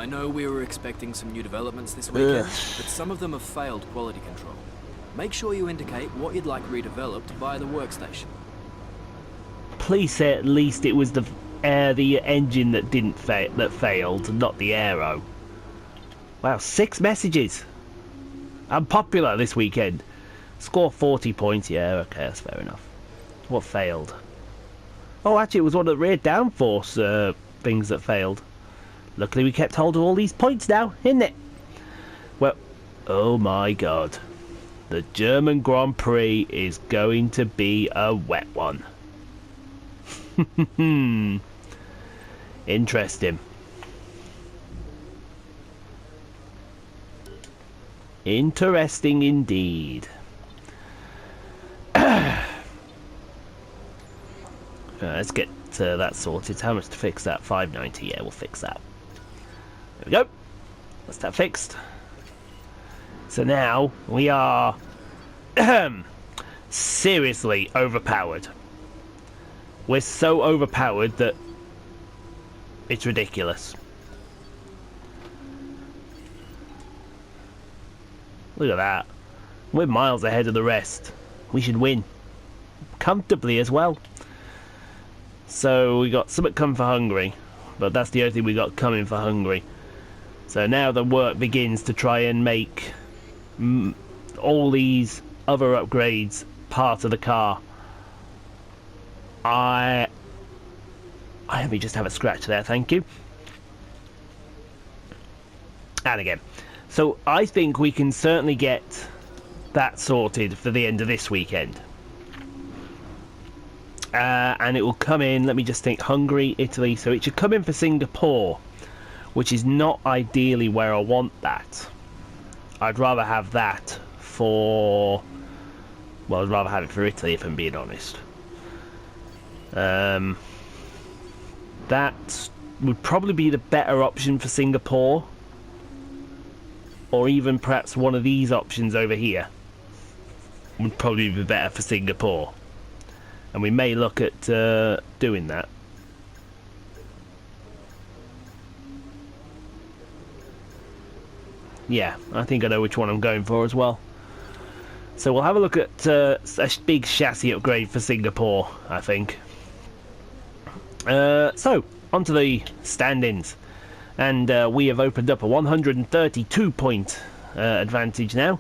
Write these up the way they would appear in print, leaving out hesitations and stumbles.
I know we were expecting some new developments this weekend, but some of them have failed quality control. Make sure you indicate what you'd like redeveloped via the workstation. Please say at least it was the engine that that failed, not the aero. Wow, 6 messages. I'm popular this weekend. Score 40 points. Yeah, okay, that's fair enough. What failed? Oh, actually, it was one of the rear downforce things that failed. Luckily, we kept hold of all these points now, isn't it? Well, oh my god. The German Grand Prix is going to be a wet one. Interesting. Interesting indeed. Let's get that sorted. How much to fix that? 590. Yeah, we'll fix that. There we go. That's that fixed. So now we are seriously overpowered. We're so overpowered that it's ridiculous. Look at that. We're miles ahead of the rest. We should win. Comfortably as well. So we got something coming for Hungary. But that's the only thing we got coming for Hungary. So now the work begins to try and make all these other upgrades part of the car. Let me just have a scratch there, thank you. And again. So I think we can certainly get that sorted for the end of this weekend. And it will come in, let me just think, Hungary, Italy, so it should come in for Singapore, which is not ideally where I want that. I'd rather have that for... well, I'd rather have it for Italy, if I'm being honest. That would probably be the better option for Singapore. Or even perhaps one of these options over here would probably be better for Singapore. And we may look at doing that. Yeah, I think I know which one I'm going for as well. So we'll have a look at a big chassis upgrade for Singapore, I think. So, onto the stand-ins. And we have opened up a 132 point advantage now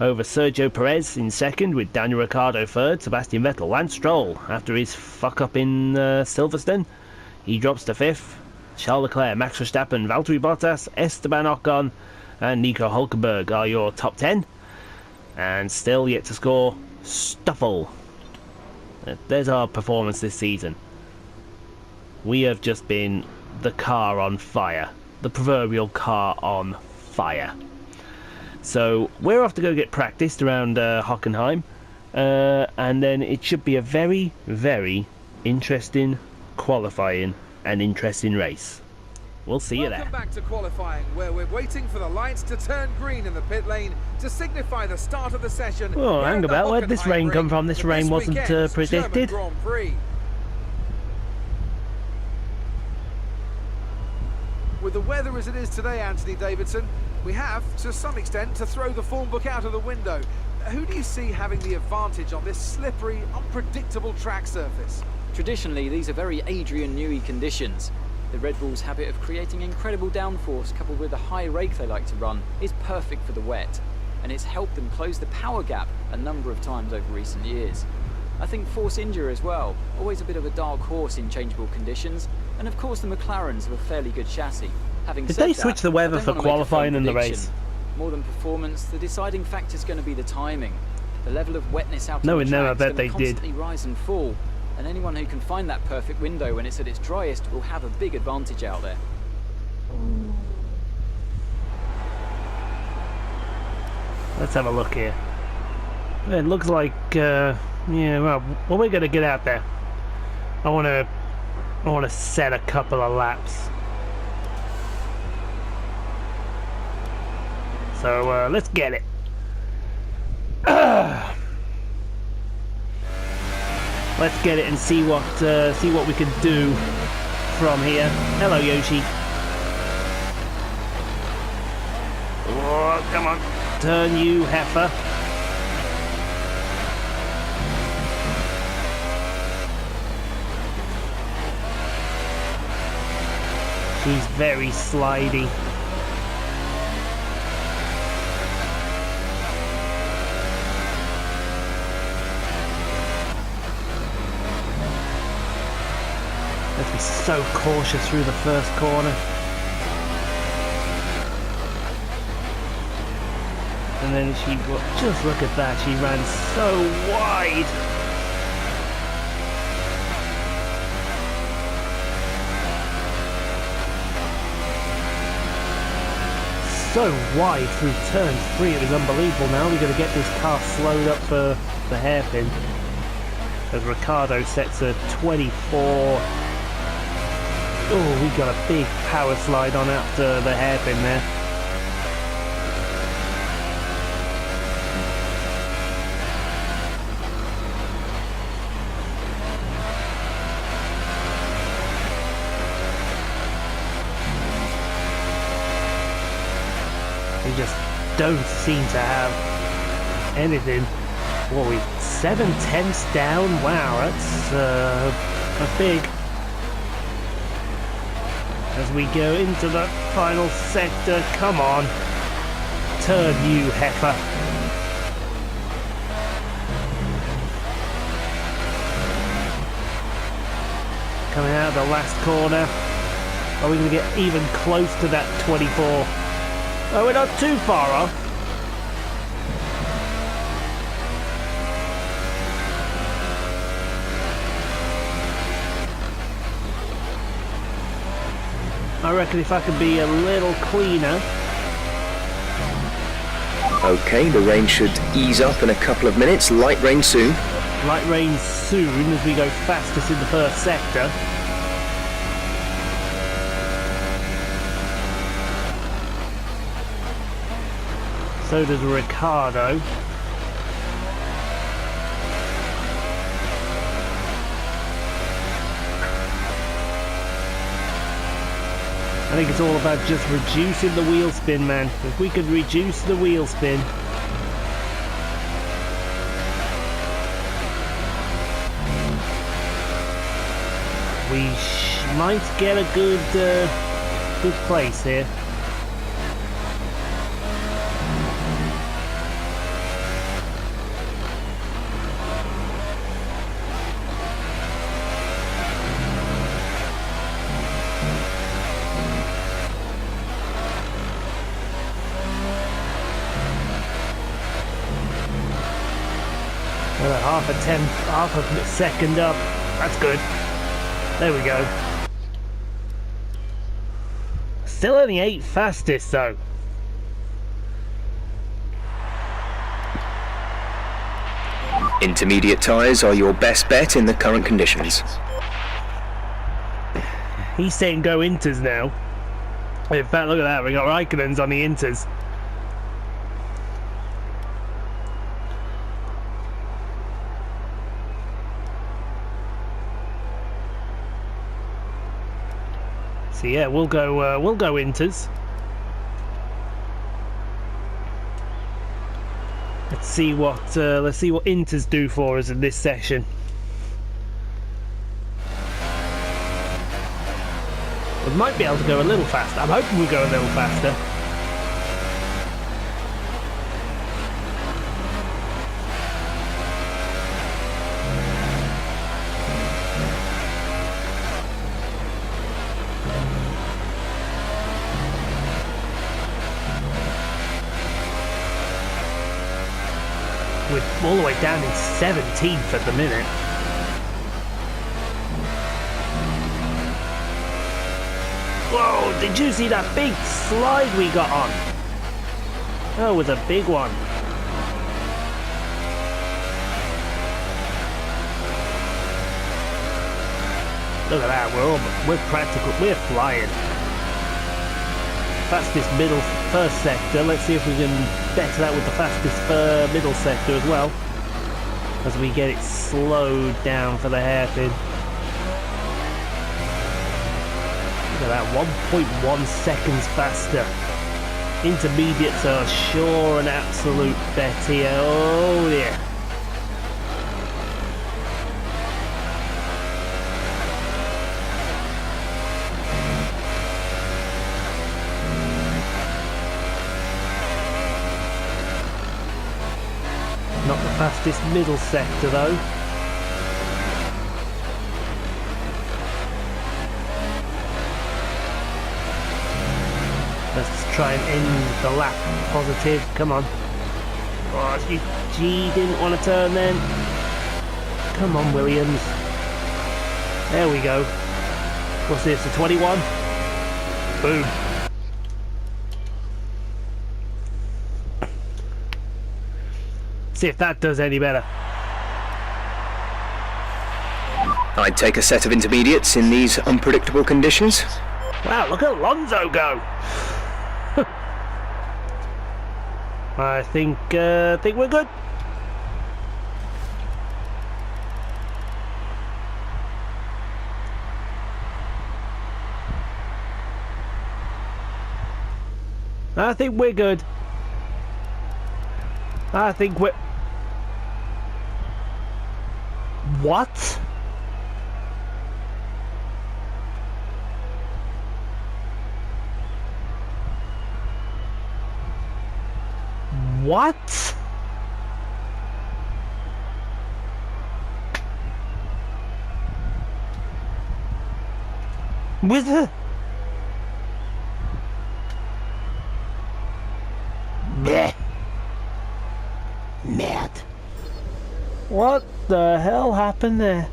over Sergio Perez in second, with Daniel Ricciardo third, Sebastien Vettel, Lance Stroll after his fuck up in Silverstone, he drops to fifth, Charles Leclerc, Max Verstappen, Valtteri Bottas, Esteban Ocon and Nico Hulkenberg are your top 10, and still yet to score Stoffel. There's our performance this season. We have just been the car on fire. The proverbial car on fire. So we're off to go get practiced around Hockenheim, and then it should be a very, very interesting qualifying and interesting race. We'll see you there. Welcome back to qualifying, where we're waiting for the lights to turn green in the pit lane to signify the start of the session. Oh, hang about, where'd this rain come from? This rain wasn't predicted. German Grand Prix. With the weather as it is today, Anthony Davidson, we have, to some extent, to throw the form book out of the window. Who do you see having the advantage on this slippery, unpredictable track surface? Traditionally, these are very Adrian Newey conditions. The Red Bull's habit of creating incredible downforce, coupled with the high rake they like to run, is perfect for the wet, and it's helped them close the power gap a number of times over recent years. I think Force India as well, always a bit of a dark horse in changeable conditions, and of course the McLarens have a fairly good chassis. Having Did said they switch that, the weather I don't for wanna make a qualifying firm and the prediction. race? More than performance, the deciding factor is going to be the timing. The level of wetness out No, on the no, I track bet is they going to did. constantly rise and fall, and anyone who can find that perfect window when it's at its driest will have a big advantage out there. Let's have a look here. It looks like, yeah, well, we're going to get out there. I want to set a couple of laps. So let's get it. Let's get it and see what we can do from here. Hello, Yoshi. Come on, turn you heifer. She's very slidey. Let's be so cautious through the first corner. And then she, just look at that, she ran so wide. So wide through turn 3, it was unbelievable. Now we've got to get this car slowed up for the hairpin. As Ricciardo sets a 24. Oh, we got a big power slide on after the hairpin there. We just don't seem to have anything. What, we 7/10 down? Wow, that's a big. As we go into the final sector, come on, turn you heifer. Coming out of the last corner, are we going to get even close to that 24? Oh, we're not too far off. I reckon if I could be a little cleaner. Okay, the rain should ease up in a couple of minutes. Light rain soon. Light rain soon as we go fastest in the first sector. So does Ricciardo. I think it's all about just reducing the wheel spin, man. If we could reduce the wheel spin. We might get a good place here. Half a second up. That's good. There we go. Still only 8th fastest though. Intermediate tyres are your best bet in the current conditions. He's saying go Inters now. In fact, look at that. We got Raikkonen's on the Inters. So yeah, we'll go Inters. Let's see what Inters do for us in this session. We might be able to go a little faster. I'm hoping we go a little faster. We're all the way down in 17th at the minute. Whoa, did you see that big slide we got on? Oh, with a big one. Look at that, we're flying. Fastest first sector. Let's see if we can better that with the fastest middle sector as well, as we get it slowed down for the hairpin. Look at that, 1.1 seconds faster. Intermediates are sure an absolute bet here. Oh yeah. Not the fastest middle sector though. Let's try and end the lap positive. Come on. Oh, G didn't want to turn then. Come on, Williams. There we go. What's this, a 21? Boom. See if that does any better. I'd take a set of intermediates in these unpredictable conditions. Wow, look at Alonso go. I think we're good. I think we're good. I think we're... What? What? With her? Meh. Mad. What the hell happened there?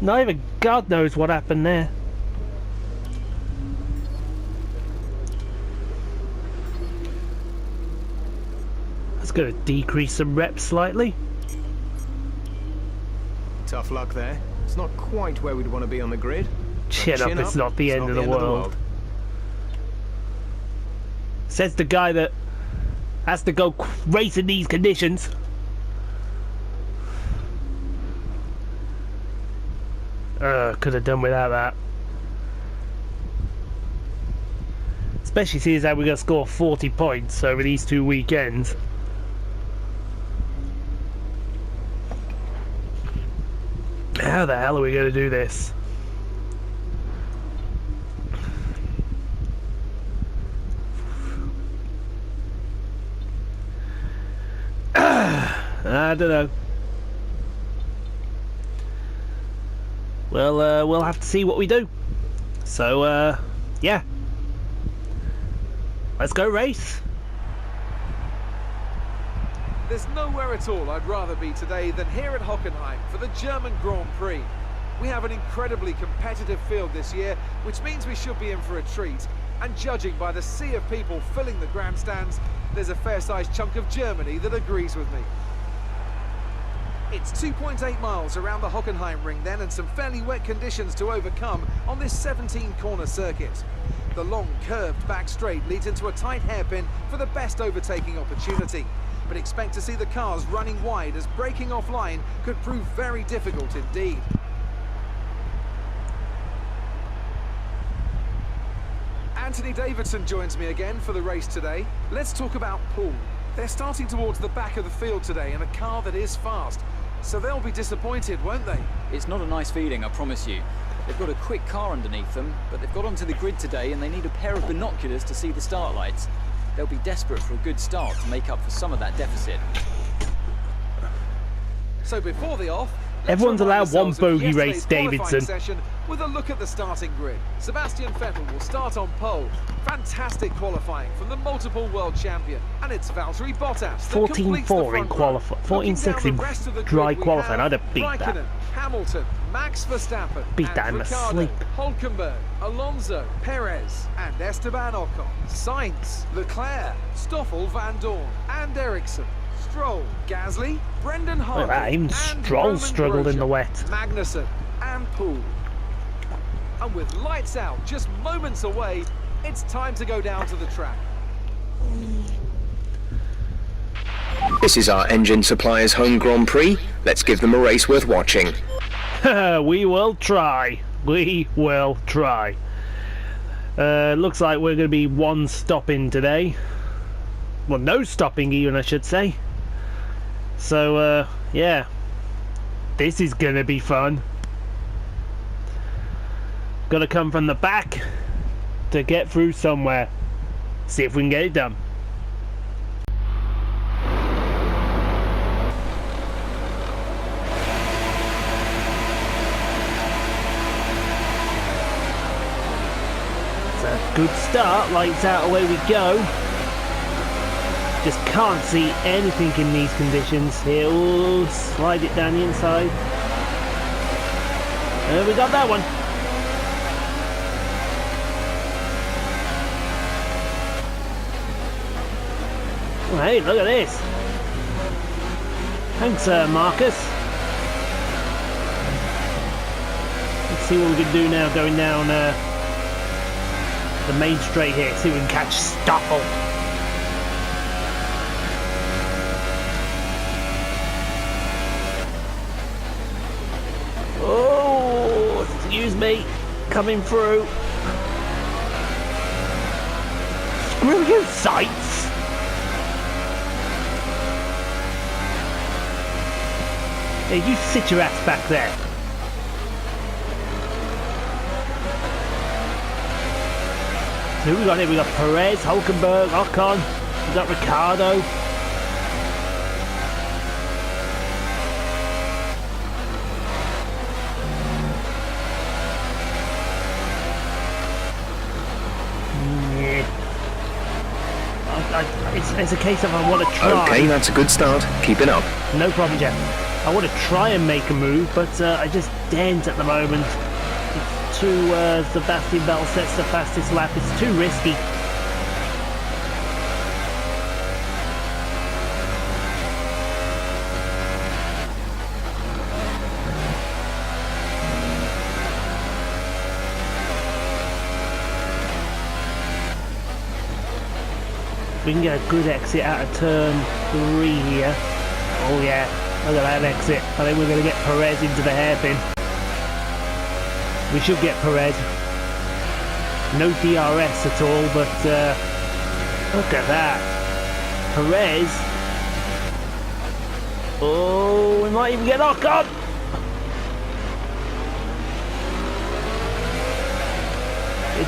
Not even God knows what happened there. That's going to decrease some reps slightly. Tough luck there. It's not quite where we'd want to be on the grid. Chin up, it's not the end of the world. Says the guy that has to go race in these conditions. Could have done without that. Especially seeing as how we're going to score 40 points over these 2 weekends. How the hell are we going to do this? I don't know. Well, we'll have to see what we do. So, yeah. Let's go race. There's nowhere at all I'd rather be today than here at Hockenheim for the German Grand Prix. We have an incredibly competitive field this year, which means we should be in for a treat. And judging by the sea of people filling the grandstands, there's a fair-sized chunk of Germany that agrees with me. It's 2.8 miles around the Hockenheim ring then, and some fairly wet conditions to overcome on this 17-corner circuit. The long, curved back straight leads into a tight hairpin for the best overtaking opportunity. But expect to see the cars running wide, as braking offline could prove very difficult indeed. Anthony Davidson joins me again for the race today. Let's talk about Paul. They're starting towards the back of the field today in a car that is fast, so they'll be disappointed, won't they? It's not a nice feeling, I promise you. They've got a quick car underneath them, but they've got onto the grid today and they need a pair of binoculars to see the start lights. They'll be desperate for a good start to make up for some of that deficit. So before the off, everyone's allowed one bogey race, Davidson. Session with a look at the starting grid. Sebastien Vettel will start on pole. Fantastic qualifying from the multiple world champion. And it's Valtteri Bottas. 14.4 in qualifying. 14.6 in dry qualifying. I'd have beat that. Hamilton, Max Verstappen, Beat that in my sleep. Hülkenberg, Alonso, Perez, and Esteban Ocon. Sainz, Leclerc, Stoffel Van Dorn, and Ericsson. Stroll, Gasly, Brendan Hartley, look at that, even Stroll struggled in the wet. Magnussen, and Poole. And with lights out just moments away, it's time to go down to the track. This is our engine supplier's home Grand Prix. Let's give them a race worth watching. We will try. We will try. Looks like we're going to be one stopping today. Well, no stopping even, I should say. So, yeah. This is going to be fun. Got to come from the back to get through somewhere. See if we can get it done. It's a good start. Lights out, away we go. Just can't see anything in these conditions here. Ooh, slide it down the inside. We got that one. Oh, hey, look at this. Thanks, Marcus. Let's see what we can do now going down the main straight here. See if we can catch Stoffel. Oh, excuse me. Coming through. Screw you, sights. Hey, you sit your ass back there. So who we got here? We got Perez, Hülkenberg, Ocon. We got Ricardo. It's a case of I want to try. Okay, that's a good start. Keep it up. No problem, Jeff. I want to try and make a move, but I just daren't at the moment. It's too, Sebastien Vettel sets the fastest lap. It's too risky. We can get a good exit out of turn 3 here. Oh yeah, look at that exit. I think we're going to get Perez into the hairpin. We should get Perez. No DRS at all, but look at that. Perez. Oh, we might even get Ocon.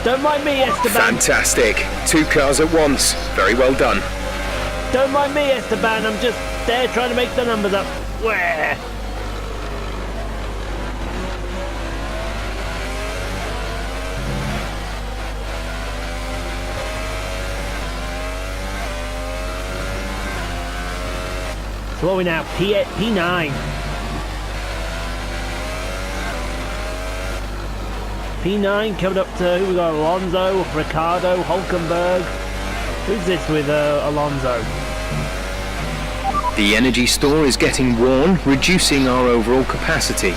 Don't mind me, Esteban. Fantastic. 2 cars at once. Very well done. Don't mind me, Esteban. I'm just there trying to make the numbers up. Where? So what are we now? P9. P9 coming up to who we got? Alonso, Ricardo, Hülkenberg. Who's this with Alonso? The energy store is getting worn, reducing our overall capacity.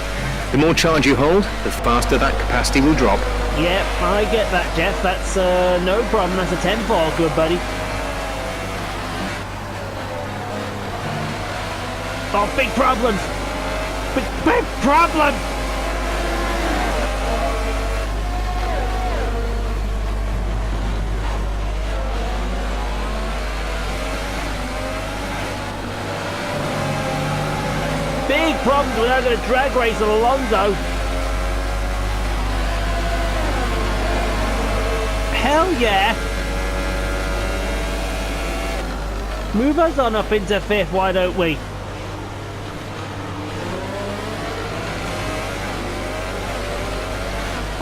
The more charge you hold, the faster that capacity will drop. Yep, I get that, Jeff. That's no problem. That's a 10 for all good, buddy. Oh, big problems. Big problem. Big problems. We're now going to drag race on Alonso. Hell yeah. Move us on up into 5th, why don't we?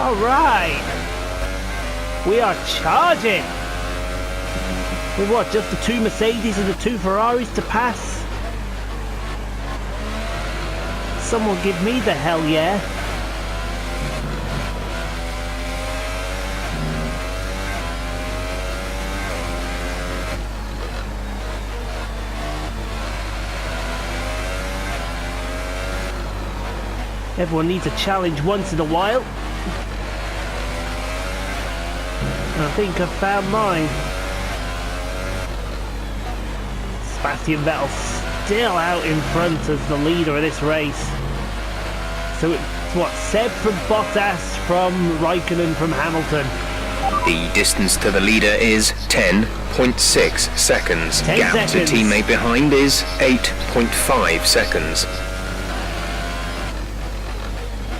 Alright. We are charging. With what, just the 2 Mercedes and the 2 Ferraris to pass? Someone give me the hell yeah. Everyone needs a challenge once in a while. I think I've found mine. Sebastien Vettel still out in front as the leader of this race. So it's what, Seb from Bottas, from Raikkonen, from Hamilton. The distance to the leader is 10.6 seconds. 10 Gap seconds. to teammate behind is 8.5 seconds.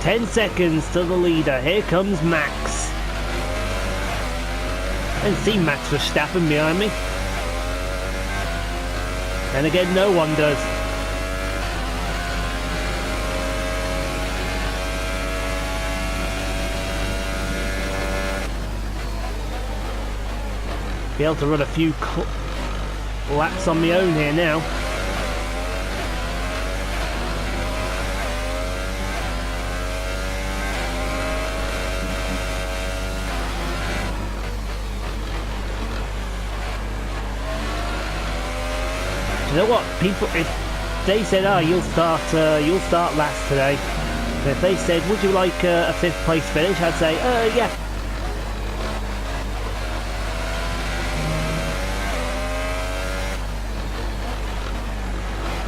10 seconds to the leader. Here comes Max. I didn't see Max Verstappen behind me. And again, no one does. Be able to run a few laps on my own here now. You know what? People, if they said, "Oh, you'll start last today," and if they said, "Would you like a 5th place finish?" I'd say, "Yeah."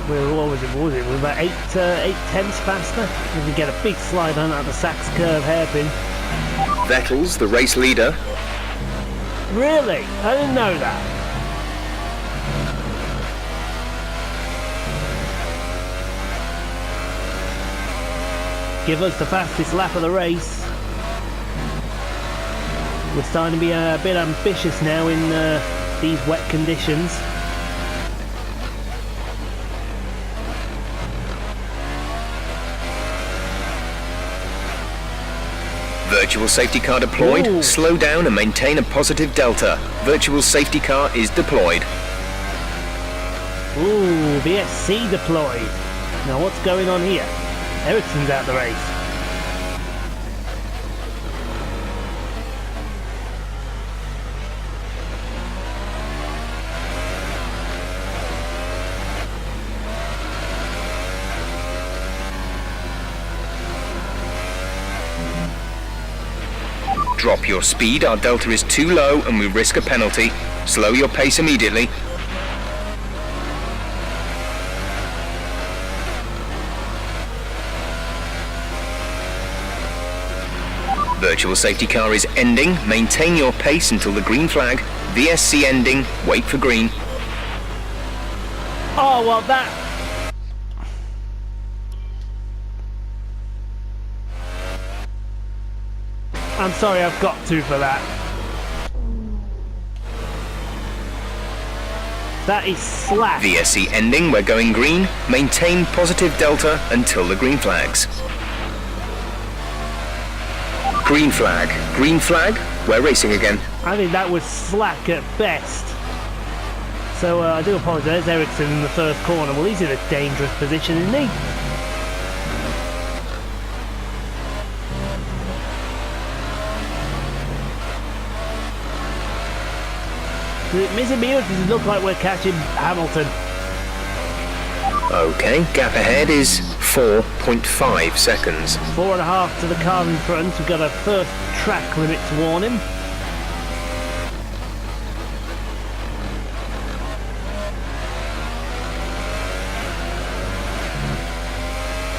What was it? We're about 8/10 faster. We can get a big slide on at the Sachs curve hairpin. Vettel's the race leader. Really? I didn't know that. Give us the fastest lap of the race. We're starting to be a bit ambitious now in these wet conditions. Virtual safety car deployed. Ooh. Slow down and maintain a positive delta. Virtual safety car is deployed. Ooh, VSC deployed. Now what's going on here? Ericsson's out the race. Drop your speed, our delta is too low and we risk a penalty. Slow your pace immediately. Virtual safety car is ending. Maintain your pace until the green flag. VSC ending. Wait for green. Oh, well that... I'm sorry, I've got to for that. That is slack. VSC ending. We're going green. Maintain positive delta until the green flags. Green flag. Green flag. We're racing again. I think that was slack at best. So I do apologise, Ericsson in the first corner. Well, he's in a dangerous position, isn't he? Missing me, does it look like we're catching Hamilton? Okay, gap ahead is 4.5 seconds. 4.5 to the car in front. We've got a first track limit to warn him.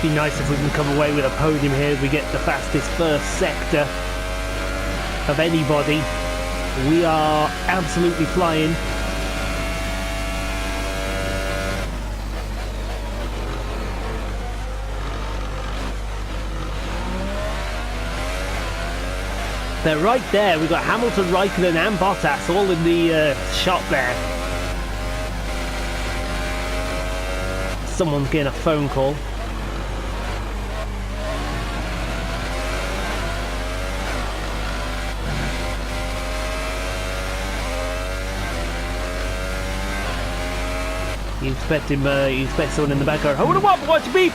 Be nice if we can come away with a podium here. We get the fastest first sector of anybody. We are absolutely flying. They're right there. We've got Hamilton, Raikkonen and Bottas all in the shot there. Someone's getting a phone call. You expect him, you expect someone in the back going, hold him up, watch your beep!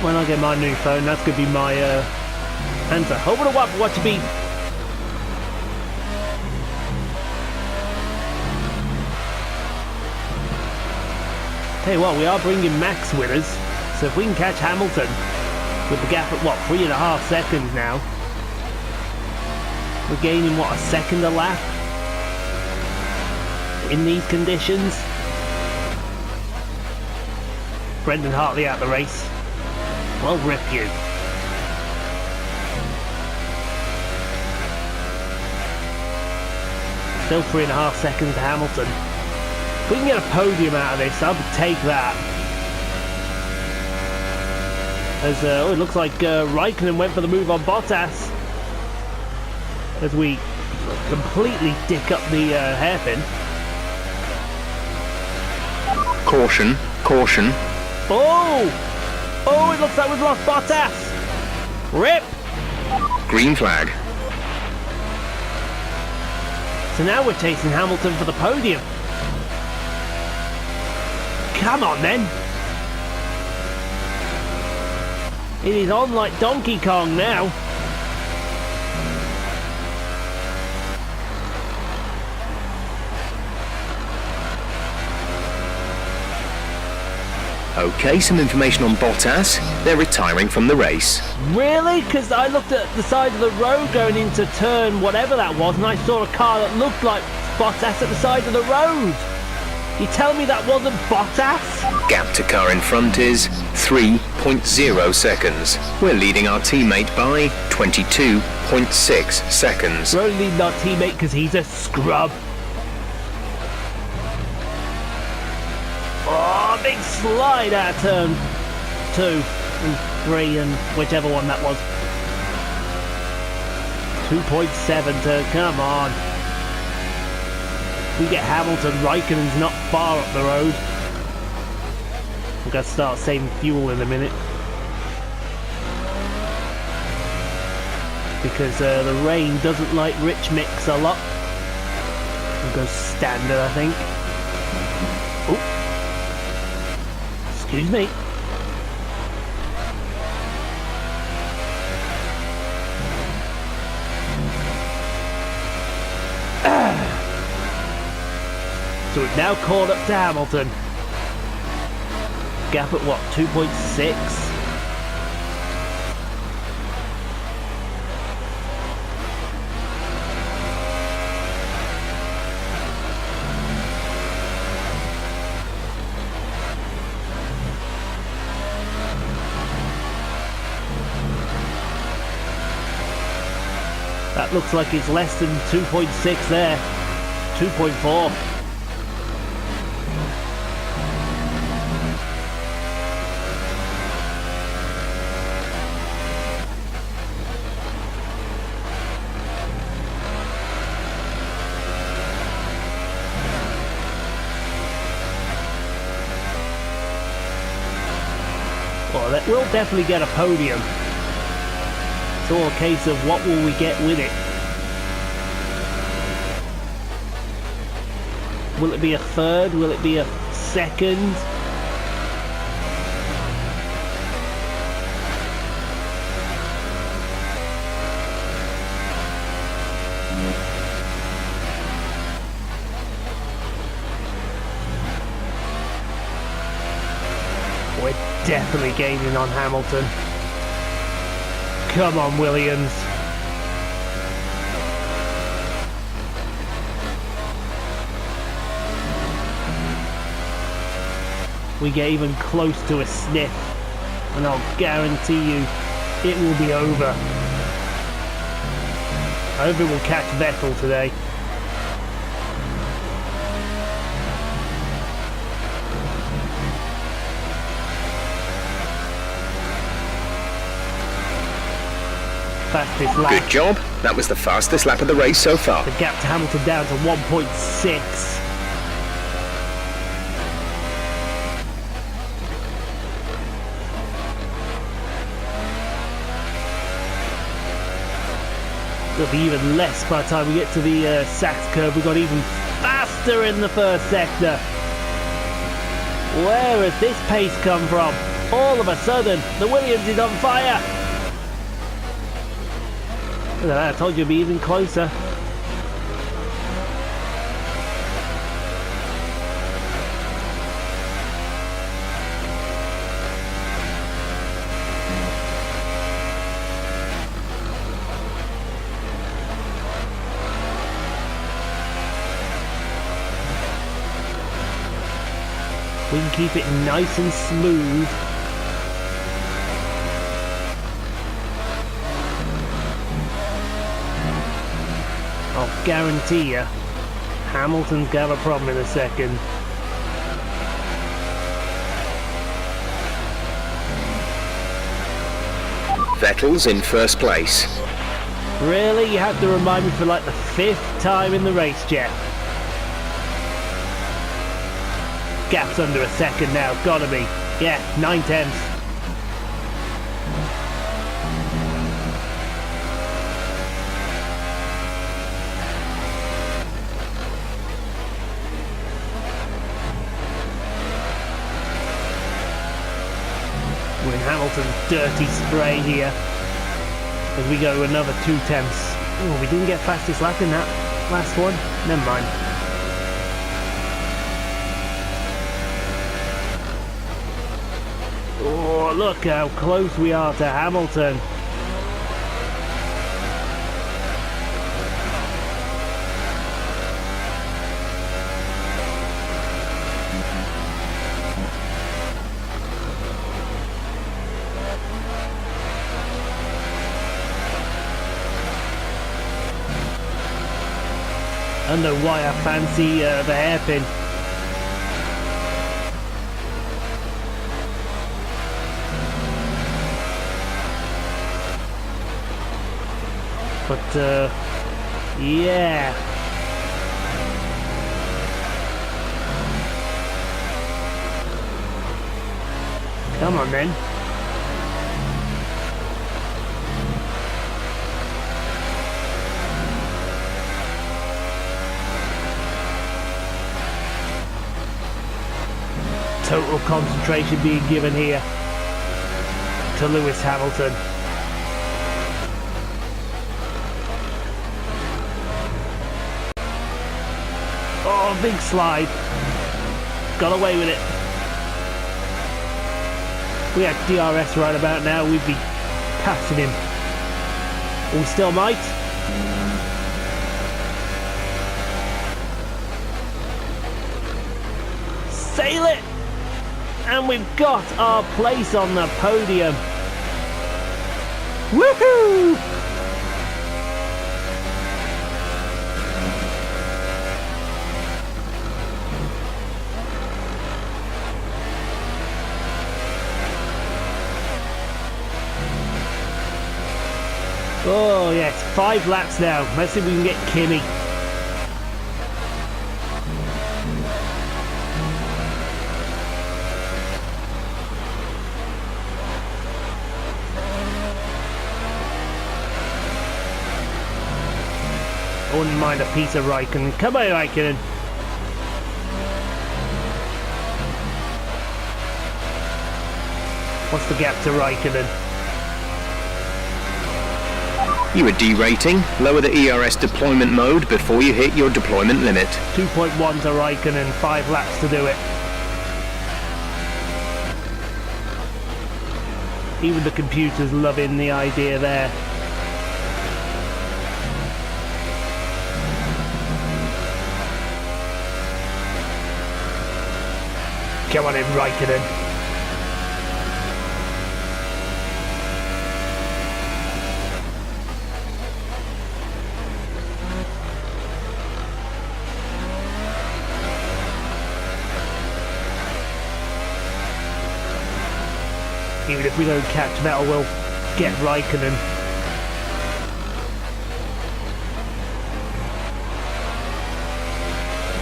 When I get my new phone, that's going to be my answer. Hold it up, watch your beep! Tell you what, we are bringing Max with us, so if we can catch Hamilton with the gap at what, 3.5 seconds now, we're gaining what, a second a lap in these conditions. Brendan Hartley out the race. Well, rip you. Still 3.5 seconds to Hamilton. If we can get a podium out of this, I would take that. As it looks like Raikkonen went for the move on Bottas. As we completely dick up the hairpin. Caution, caution. Oh! Oh, it looks like we've lost Bottas! Rip! Green flag. So now we're chasing Hamilton for the podium. Come on then! It is on like Donkey Kong now. Okay, some information on Bottas. They're retiring from the race. Really? Because I looked at the side of the road going into turn whatever that was, and I saw a car that looked like Bottas at the side of the road. You tell me that wasn't Bottas? Gap to car in front is 3.0 seconds. We're leading our teammate by 22.6 seconds. We're only leading our teammate because he's a scrub. Oh, big slide out of turn 2 and 3 and whichever one that was. 2.7 turn, come on. We get Hamilton, Raikkonen's not far up the road. We've got to start saving fuel in a minute. Because the rain doesn't like rich mix a lot. We'll go standard, I think. Oh. Excuse me. So we've now caught up to Hamilton. Gap at what, 2.6? That looks like it's less than 2.6 there. 2.4. Well, we'll definitely get a podium. It's all a case of what will we get with it. Will it be a third? Will it be a second? We're definitely gaining on Hamilton. Come on, Williams. We get even close to a sniff, and I'll guarantee you it will be over. I hope it will catch Vettel today. Fastest lap. Good job. That was the fastest lap of the race so far. The gap to Hamilton down to 1.6. It'll be even less by the time we get to the Sachs curve. We got even faster in the first sector. Where has this pace come from? All of a sudden, the Williams is on fire. Look at that, I told you it'd be even closer. We can keep it nice and smooth. guarantee you, Hamilton's gonna have a problem in a second. Vettel's in first place. Really? You have to remind me for like the 5th time in the race, Jeff. Gap's under a second now, gotta be. Yeah, 9/10. We're in Hamilton's dirty spray here as we go another 2/10. Oh, we didn't get fastest lap in that last one. Never mind. Oh, look how close we are to Hamilton. I don't know why I fancy the hairpin. But, yeah. Come on then. Total concentration being given here to Lewis Hamilton. Oh, big slide. Got away with it. If we had DRS right about now, we'd be passing him. We still might. Sail it! And we've got our place on the podium. Woohoo! Oh yes, 5 laps now. Let's see if we can get Kimi. I wouldn't mind a piece of Raikkonen. Come on, Raikkonen. What's the gap to Raikkonen? You are derating. Lower the ERS deployment mode before you hit your deployment limit. 2.1 to Raikkonen, 5 laps to do it. Even the computer's loving the idea there. Come on in, Raikkonen. Even if we don't catch Vettel, we'll get Raikkonen.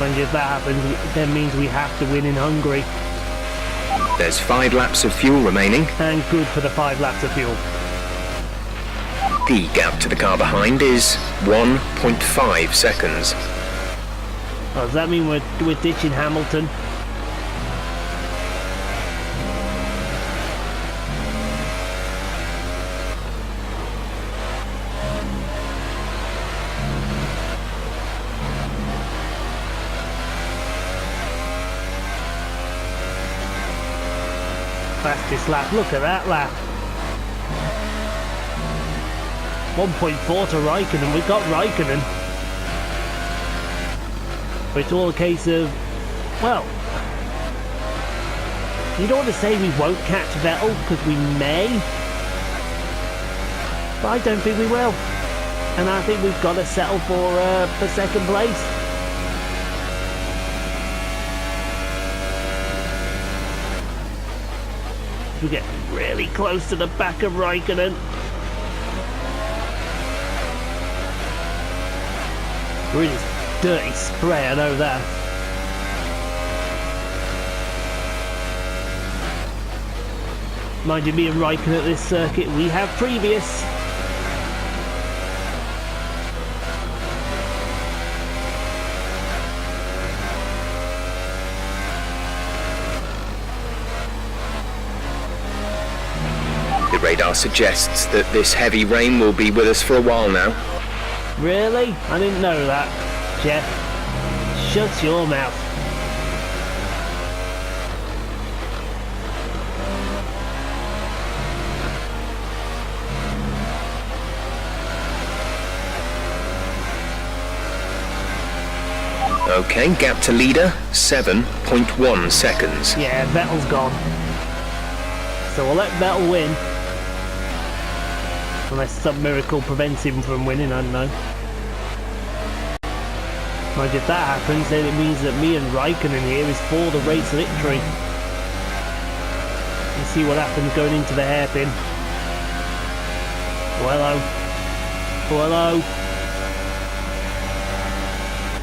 And if that happens, it then means we have to win in Hungary. There's 5 laps of fuel remaining. And good for the 5 laps of fuel. The gap to the car behind is 1.5 seconds. Oh, does that mean we're ditching Hamilton? Fastest lap, look at that lap. 1.4 to Raikkonen, we've got Raikkonen. But it's all a case of, well, you don't want to say we won't catch Vettel, because we may. But I don't think we will. and I think we've got to settle for second place. We get really close to the back of Raikkonen. Really dirty spray, I know that. Mind you, me and Raikkonen at this circuit, we have previous. The radar suggests that this heavy rain will be with us for a while now. Really? I didn't know that, Jeff. Shut your mouth. Okay, gap to leader, 7.1 seconds. Yeah, Vettel's gone. So we'll let Vettel win. Unless some miracle prevents him from winning, I don't know. Mind if that happens, then it means that me and Raikkonen here is for the race victory. Let's see what happens going into the hairpin. Oh, hello. Oh, hello.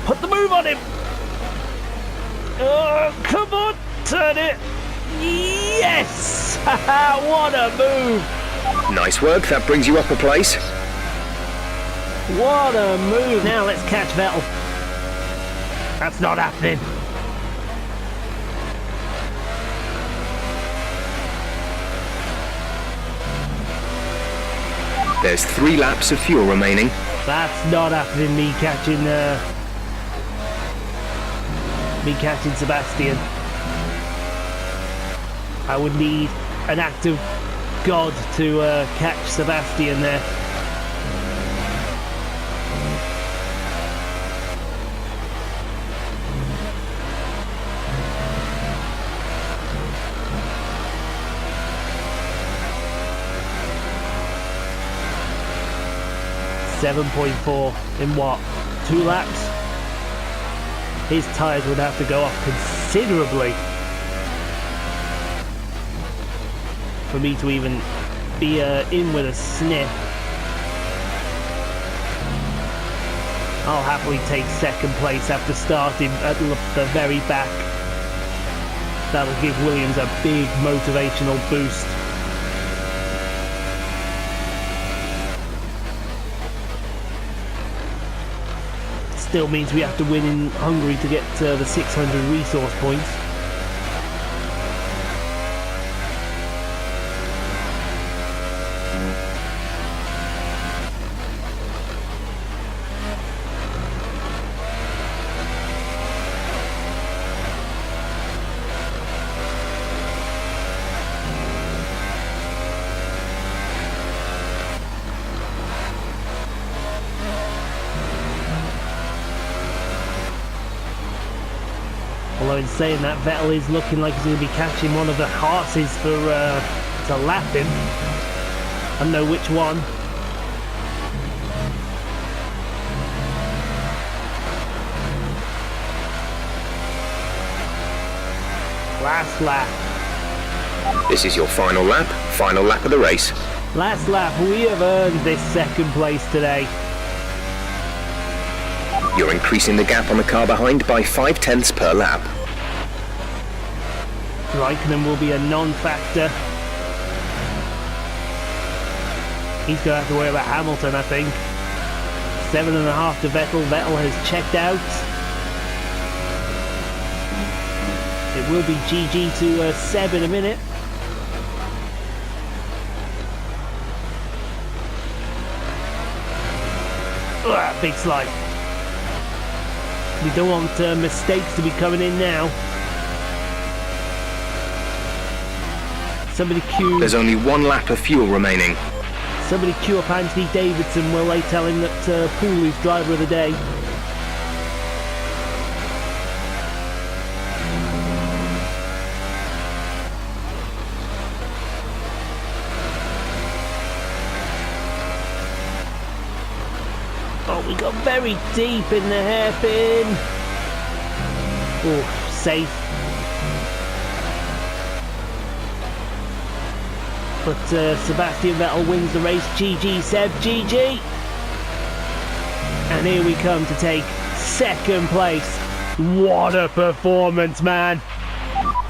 Put the move on him! Oh, come on! Turn it! Yes! What a move! Nice work, that brings you up a place. What a move! Now let's catch Vettel. That's not happening. There's 3 laps of fuel remaining. That's not happening, me catching Sebastien. I would need an act of God to catch Sebastien there. .4 in what? 2 laps? His tyres would have to go off considerably for me to even be in with a sniff. I'll happily take second place after starting at the very back. That'll give Williams a big motivational boost. Still means we have to win in Hungary to get the 600 resource points. Although in saying that, Vettel is looking like he's going to be catching one of the horses for to lap him. I don't know which one. Last lap. This is your final lap of the race. Last lap, we have earned this second place today. You're increasing the gap on the car behind by 0.5 per lap. Raikkonen will be a non-factor. He's going to have to worry about Hamilton, I think. 7.5 to Vettel. Vettel has checked out. It will be GG to Seb in a minute. Ugh, big slide. We don't want mistakes to be coming in now. Somebody queue. There's only 1 lap of fuel remaining. Somebody queue up Anthony Davidson while they tell him that Poole is driver of the day. Oh, we got very deep in the hairpin. Oh, safe. But Sebastien Vettel wins the race. GG, Seb, GG. And here we come to take second place. What a performance, man.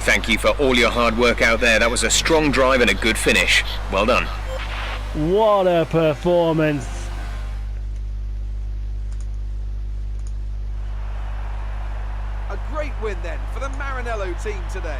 Thank you for all your hard work out there. That was a strong drive and a good finish. Well done. What a performance. A great win then for the Maranello team today.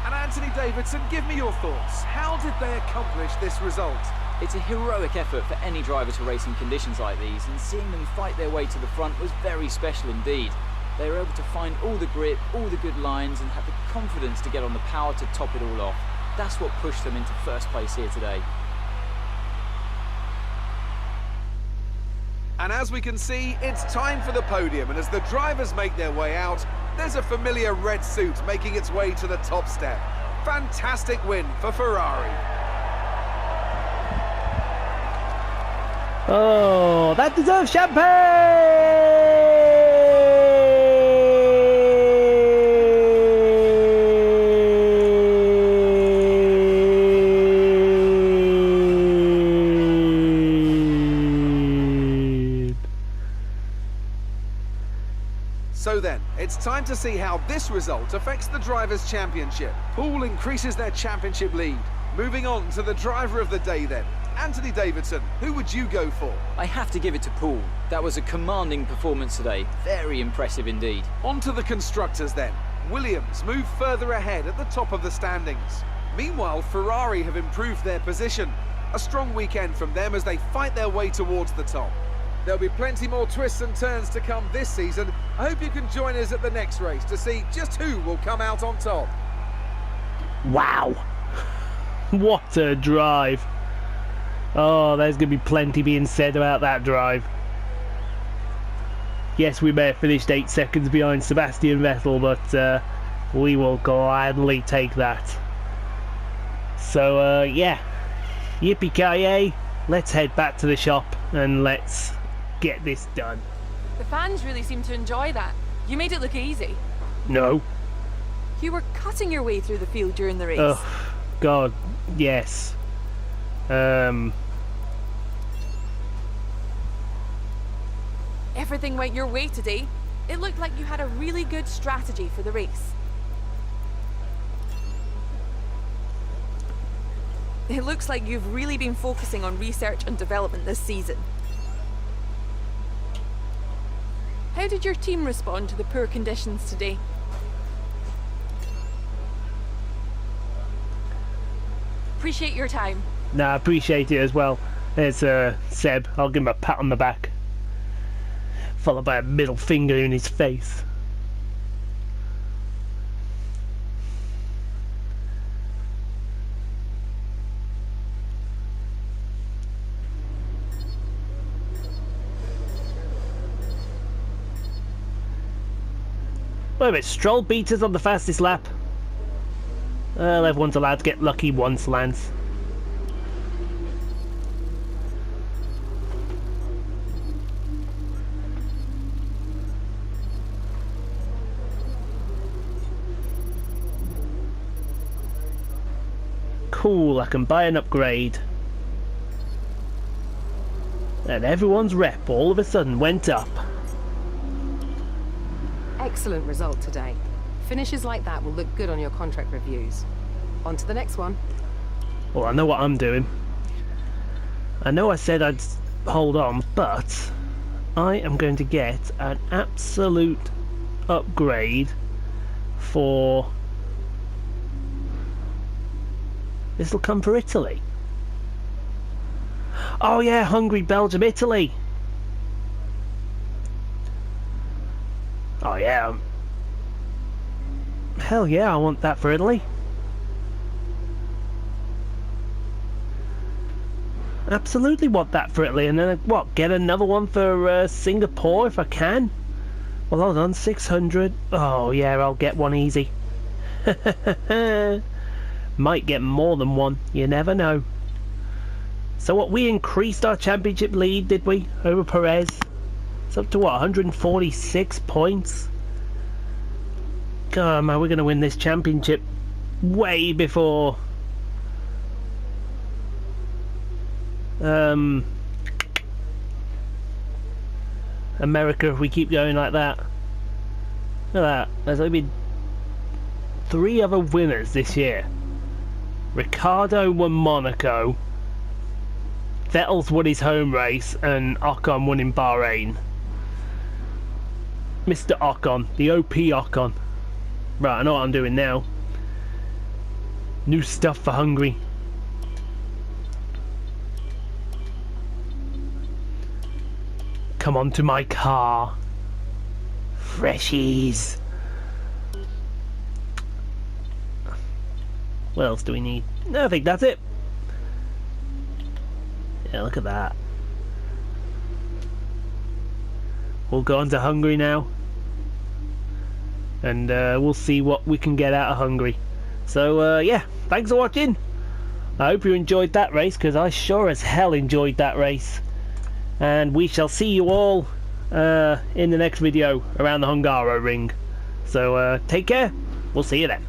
And Anthony Davidson, give me your thoughts. How did they accomplish this result? It's a heroic effort for any driver to race in conditions like these, and seeing them fight their way to the front was very special indeed. They were able to find all the grip, all the good lines, and have the confidence to get on the power to top it all off. That's what pushed them into first place here today. And as we can see, it's time for the podium, and as the drivers make their way out, there's a familiar red suit making its way to the top step. Fantastic win for Ferrari. Oh, that deserves champagne! So then, it's time to see how this result affects the Drivers' Championship. Poole increases their championship lead. Moving on to the driver of the day then. Anthony Davidson, who would you go for? I have to give it to Poole. That was a commanding performance today. Very impressive indeed. On to the constructors then. Williams move further ahead at the top of the standings. Meanwhile, Ferrari have improved their position. A strong weekend from them as they fight their way towards the top. There'll be plenty more twists and turns to come this season. I hope you can join us at the next race to see just who will come out on top. Wow. What a drive. Oh, there's going to be plenty being said about that drive. Yes, we may have finished 8 seconds behind Sebastien Vettel, but we will gladly take that. So, yeah. Yippee-ki-yay. Let's head back to the shop and let's get this done. The fans really seem to enjoy that. You made it look easy. No. You were cutting your way through the field during the race. Oh, God, yes. Everything went your way today. It looked like you had a really good strategy for the race. It looks like you've really been focusing on research and development this season. How did your team respond to the poor conditions today? Appreciate your time. Nah, I appreciate it as well. There's Seb. I'll give him a pat on the back, followed by a middle finger in his face. Wait a minute, Stroll beat us on the fastest lap. Well, everyone's allowed to get lucky once, Lance. Cool, I can buy an upgrade. And everyone's rep all of a sudden went up. Excellent result today. Finishes like that will look good on your contract reviews. On to the next one. Well, I know what I'm doing. I know I said I'd hold on, but I am going to get an absolute upgrade for... This'll come for Italy. Oh yeah, Hungary, Belgium, Italy. Oh yeah. Hell yeah, I want that for Italy. Absolutely want that for Italy. And then, what, get another one for Singapore if I can? Well, hold on, 600. Oh yeah, I'll get one easy. Might get more than one, you never know. So what, we increased our championship lead, did we, over Perez? It's up to what, 146 points? God, man, we're going to win this championship way before America if we keep going like that. Look at that, there's only been 3 other winners this year. Ricciardo won Monaco, Vettel's won his home race, and Ocon won in Bahrain. Mr. Ocon, the OP Ocon. Right, I know what I'm doing now. New stuff for Hungary. Come on to my car. Freshies. What else do we need? No, I think that's it. Yeah, look at that. We'll go on to Hungary now. And we'll see what we can get out of Hungary. So, yeah, thanks for watching. I hope you enjoyed that race, because I sure as hell enjoyed that race. And we shall see you all in the next video around the Hungaroring. So, take care. We'll see you then.